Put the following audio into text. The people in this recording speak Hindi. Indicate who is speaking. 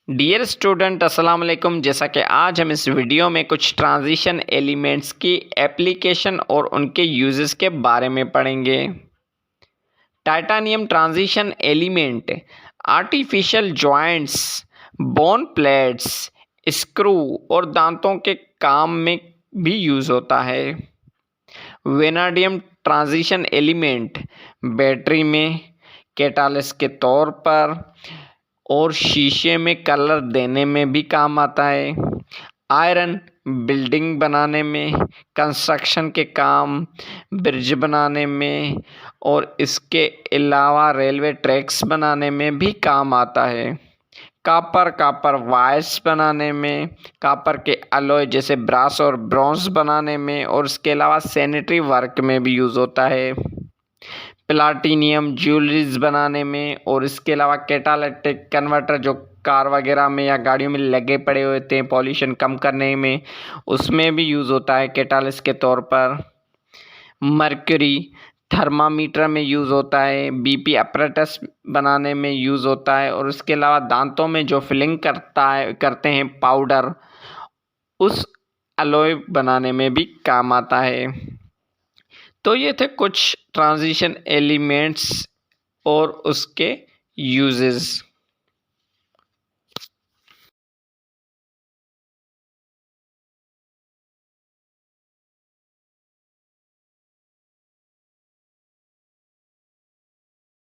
Speaker 1: डियर स्टूडेंट अस्सलाम वालेकुम। जैसा कि आज हम इस वीडियो में कुछ ट्रांजिशन एलिमेंट्स की एप्लीकेशन और उनके यूजेस के बारे में पढ़ेंगे। Titanium transition element artificial joints, bone plates, screw और दांतों के काम में भी यूज़ होता है। वेनाडियम ट्रांजिशन एलिमेंट बैटरी में कैटालिस्ट के तौर पर और शीशे में कलर देने में भी काम आता है। आयरन बिल्डिंग बनाने में, कंस्ट्रक्शन के काम, ब्रिज बनाने में और इसके अलावा रेलवे ट्रैक्स बनाने में भी काम आता है। कापर वायर्स बनाने में, कापर के अलॉय जैसे ब्रास और ब्रॉन्ज बनाने में और इसके अलावा सैनिटरी वर्क में भी यूज़ होता है। प्लाटिनियम ज्वेलरीज बनाने में और इसके अलावा कैटालिटिक कन्वर्टर जो कार वगैरह में या गाड़ियों में लगे पड़े होते हैं पॉल्यूशन कम करने में, उसमें भी यूज़ होता है कैटालिस्ट के तौर पर। मर्क्यूरी थर्मामीटर में यूज़ होता है, बीपी अपरेटस बनाने में यूज़ होता है और इसके अलावा दांतों में जो फिलिंग करते हैं पाउडर, उस अलॉय बनाने में भी काम आता है। तो ये थे कुछ ट्रांजिशन एलिमेंट्स और उसके यूजेस।